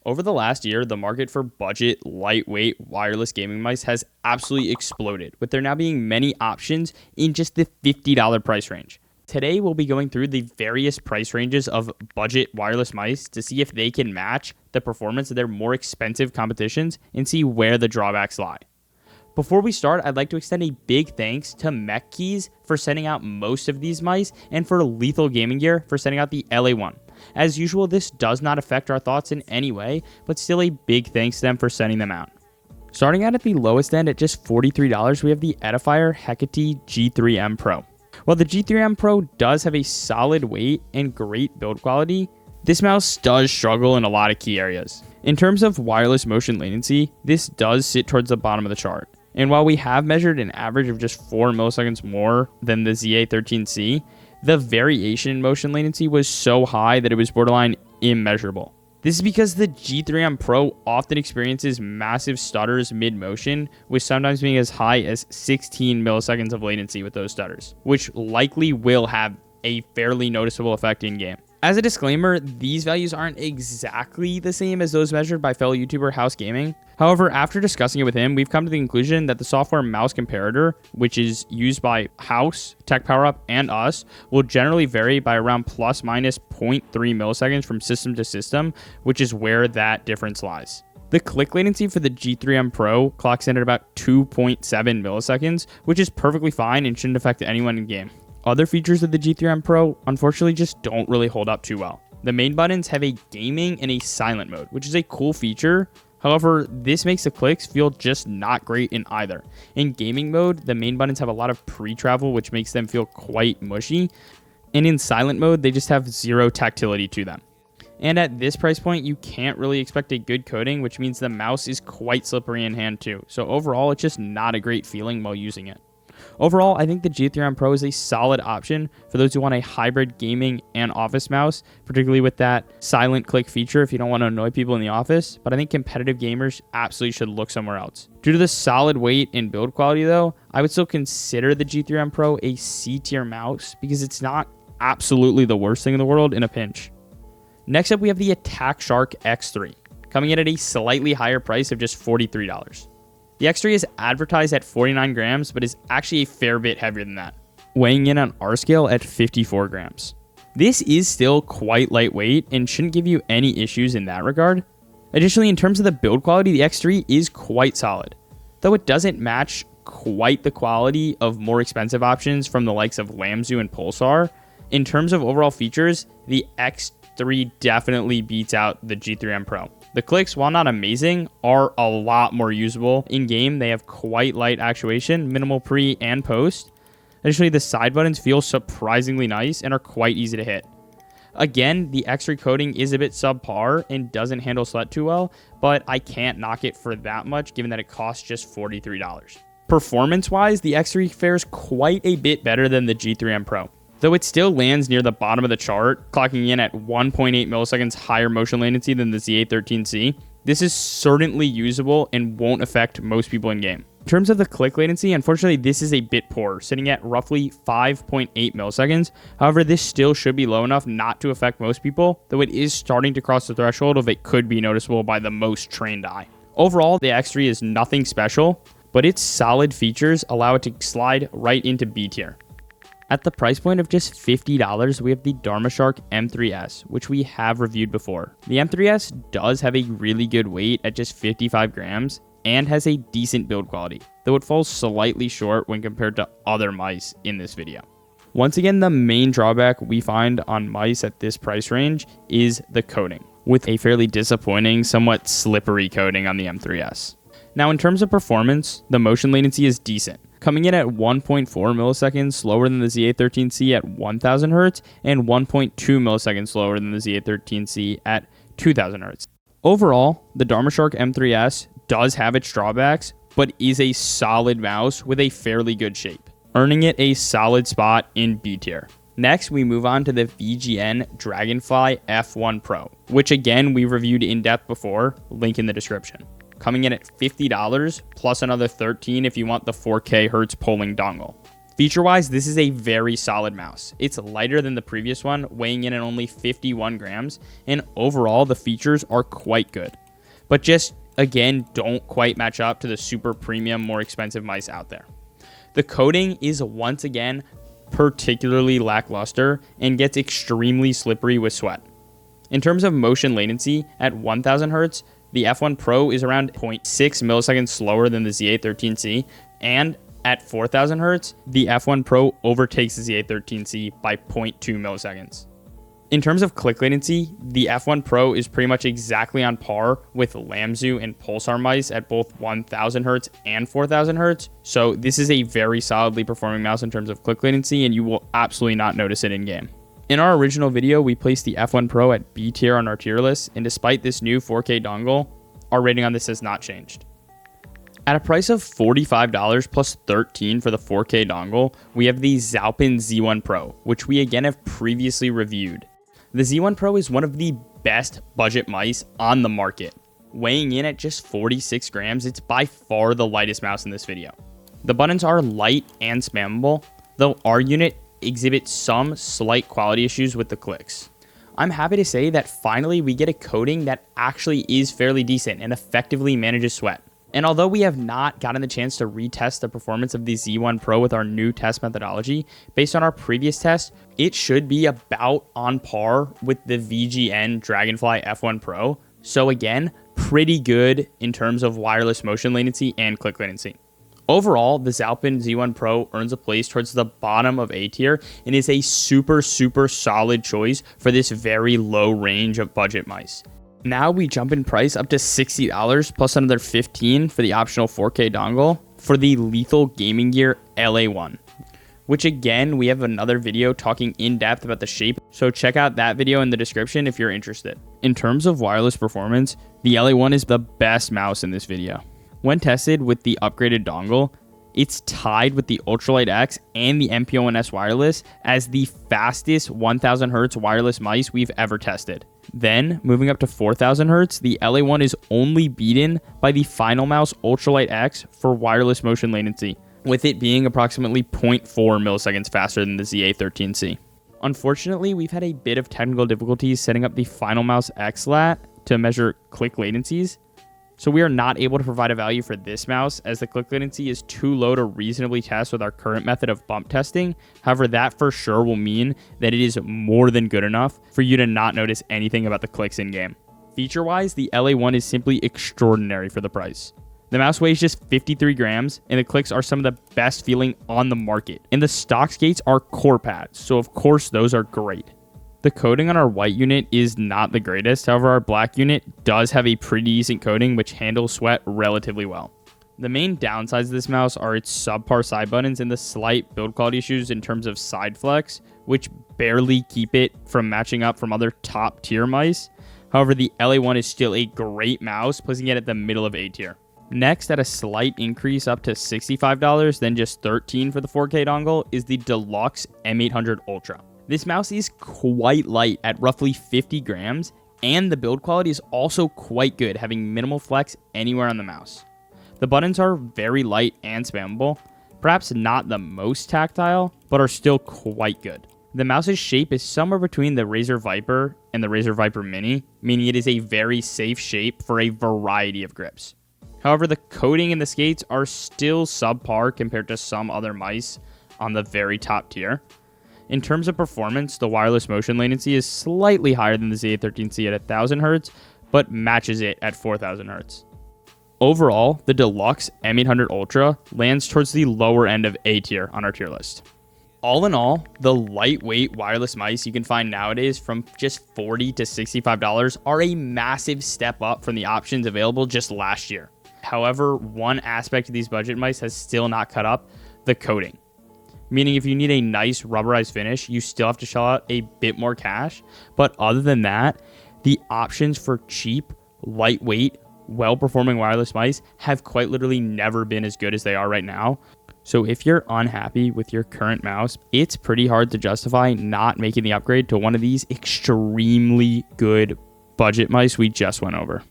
Over the last year, the market for budget, lightweight, wireless gaming mice has absolutely exploded, with there now being many options in just the $50 price range. Today, we'll be going through the various price ranges of budget wireless mice to see if they can match the performance of their more expensive competitions and see where the drawbacks lie. Before we start, I'd like to extend a big thanks to Mech Keys for sending out most of these mice and for Lethal Gaming Gear for sending out the LA1. As usual, this does not affect our thoughts in any way, but still a big thanks to them for sending them out. Starting out at the lowest end at just $43, we have the EDIFIER HECATE G3M Pro. While the G3M Pro does have a solid weight and great build quality, this mouse does struggle in a lot of key areas. In terms of wireless motion latency, this does sit towards the bottom of the chart. And while we have measured an average of just 4 milliseconds more than the ZA13C, the variation in motion latency was so high that it was borderline immeasurable. This is because the G3M Pro often experiences massive stutters mid-motion, with sometimes being as high as 16 milliseconds of latency with those stutters, which likely will have a fairly noticeable effect in-game. As a disclaimer, these values aren't exactly the same as those measured by fellow YouTuber House Gaming. However, after discussing it with him, we've come to the conclusion that the software mouse comparator, which is used by House, Tech Power Up, and us, will generally vary by around plus minus 0.3 milliseconds from system to system, which is where that difference lies. The click latency for the G3M Pro clocks in at about 2.7 milliseconds, which is perfectly fine and shouldn't affect anyone in game. Other features of the G3M Pro unfortunately just don't really hold up too well. The main buttons have a gaming and a silent mode, which is a cool feature. However, this makes the clicks feel just not great in either. In gaming mode, the main buttons have a lot of pre-travel, which makes them feel quite mushy. And in silent mode, they just have zero tactility to them. And at this price point, you can't really expect a good coating, which means the mouse is quite slippery in hand too. So overall, it's just not a great feeling while using it. Overall, I think the G3M Pro is a solid option for those who want a hybrid gaming and office mouse, particularly with that silent click feature if you don't want to annoy people in the office, but I think competitive gamers absolutely should look somewhere else. Due to the solid weight and build quality though, I would still consider the G3M Pro a C-tier mouse because it's not absolutely the worst thing in the world in a pinch. Next up, we have the Blackshark X3, coming in at a slightly higher price of just $43. The X3 is advertised at 49 grams, but is actually a fair bit heavier than that, weighing in on our scale at 54 grams. This is still quite lightweight and shouldn't give you any issues in that regard. Additionally, in terms of the build quality, the X3 is quite solid, though it doesn't match quite the quality of more expensive options from the likes of Lamzu and Pulsar. In terms of overall features, the X3 definitely beats out the G3M Pro. The clicks, while not amazing, are a lot more usable. In-game, they have quite light actuation, minimal pre and post. Additionally, the side buttons feel surprisingly nice and are quite easy to hit. Again, the X3 coating is a bit subpar and doesn't handle SLUT too well, but I can't knock it for that much given that it costs just $43. Performance-wise, the X3 fares quite a bit better than the G3M Pro. Though it still lands near the bottom of the chart, clocking in at 1.8 milliseconds higher motion latency than the ZA13C, this is certainly usable and won't affect most people in game. In terms of the click latency, unfortunately, this is a bit poor, sitting at roughly 5.8 milliseconds. However, this still should be low enough not to affect most people, though it is starting to cross the threshold of it could be noticeable by the most trained eye. Overall, the X3 is nothing special, but its solid features allow it to slide right into B tier. At the price point of just $50, we have the Darmoshark M3S, which we have reviewed before. The M3S does have a really good weight at just 55 grams and has a decent build quality, though it falls slightly short when compared to other mice in this video. Once again, the main drawback we find on mice at this price range is the coating, with a fairly disappointing, somewhat slippery coating on the M3S. Now, in terms of performance, the motion latency is decent, coming in at 1.4 milliseconds slower than the ZA13C at 1000 Hz and 1.2 milliseconds slower than the ZA13C at 2000 Hz. Overall, the Darmoshark M3S does have its drawbacks, but is a solid mouse with a fairly good shape, earning it a solid spot in B tier. Next, we move on to the VGN Dragonfly F1 Pro, which again we reviewed in depth before, link in the description. Coming in at $50 plus another $13 if you want the 4K Hertz polling dongle. Feature-wise, this is a very solid mouse. It's lighter than the previous one, weighing in at only 51 grams, and overall, the features are quite good. But just, again, don't quite match up to the super premium, more expensive mice out there. The coating is, once again, particularly lackluster and gets extremely slippery with sweat. In terms of motion latency, at 1000 Hz, the F1 Pro is around 0.6 milliseconds slower than the Z813C, and at 4000 Hz, the F1 Pro overtakes the Z813C by 0.2 milliseconds. In terms of click latency, the F1 Pro is pretty much exactly on par with Lamzu and Pulsar mice at both 1000 Hz and 4000 Hz, so this is a very solidly performing mouse in terms of click latency, and you will absolutely not notice it in-game. In our original video, we placed the F1 Pro at B tier on our tier list, and despite this new 4K dongle, our rating on this has not changed. At a price of $45 plus $13 for the 4K dongle, we have the Zaopin Z1 Pro, which we again have previously reviewed. The Z1 Pro is one of the best budget mice on the market. Weighing in at just 46 grams, it's by far the lightest mouse in this video. The buttons are light and spammable, though our unit exhibits some slight quality issues with the clicks. I'm happy to say that finally we get a coating that actually is fairly decent and effectively manages sweat. And although we have not gotten the chance to retest the performance of the Z1 Pro with our new test methodology, based on our previous test, it should be about on par with the VGN Dragonfly F1 Pro. So again, pretty good in terms of wireless motion latency and click latency. Overall, the Zaopin Z1 Pro earns a place towards the bottom of A tier and is a super solid choice for this very low range of budget mice. Now we jump in price up to $60 plus another $15 for the optional 4K dongle for the Lethal Gaming Gear LA1, which again, we have another video talking in depth about the shape, so check out that video in the description if you're interested. In terms of wireless performance, the LA1 is the best mouse in this video. When tested with the upgraded dongle, it's tied with the Ultralight X and the MP01S wireless as the fastest 1000 Hz wireless mice we've ever tested. Then, moving up to 4000 Hz, the LA1 is only beaten by the Final Mouse Ultralight X for wireless motion latency, with it being approximately 0.4 milliseconds faster than the Z813C. Unfortunately, we've had a bit of technical difficulties setting up the Final Mouse XLAT to measure click latencies, so we are not able to provide a value for this mouse as the click latency is too low to reasonably test with our current method of bump testing. However, that for sure will mean that it is more than good enough for you to not notice anything about the clicks in game. Feature-wise, the LA1 is simply extraordinary for the price. The mouse weighs just 53 grams, and the clicks are some of the best feeling on the market. And the stock skates are core pads, so of course those are great. The coating on our white unit is not the greatest, however our black unit does have a pretty decent coating which handles sweat relatively well. The main downsides of this mouse are its subpar side buttons and the slight build quality issues in terms of side flex, which barely keep it from matching up from other top tier mice. However, the LA1 is still a great mouse, placing it at the middle of A tier. Next, at a slight increase up to $65, then just $13 for the 4K dongle, is the DeLUX M800 Ultra. This mouse is quite light at roughly 50 grams, and the build quality is also quite good, having minimal flex anywhere on the mouse. The buttons are very light and spammable, perhaps not the most tactile, but are still quite good. The mouse's shape is somewhere between the Razer Viper and the Razer Viper Mini, meaning it is a very safe shape for a variety of grips. However, the coating and the skates are still subpar compared to some other mice on the very top tier. In terms of performance, the wireless motion latency is slightly higher than the Z813C at 1000 Hz, but matches it at 4000 Hz. Overall, the DeLUX M800 Ultra lands towards the lower end of A tier on our tier list. All in all, the lightweight wireless mice you can find nowadays from just $40 to $65 are a massive step up from the options available just last year. However, one aspect of these budget mice has still not caught up: the coating. Meaning if you need a nice rubberized finish, you still have to shell out a bit more cash. But other than that, the options for cheap, lightweight, well-performing wireless mice have quite literally never been as good as they are right now. So if you're unhappy with your current mouse, it's pretty hard to justify not making the upgrade to one of these extremely good budget mice we just went over.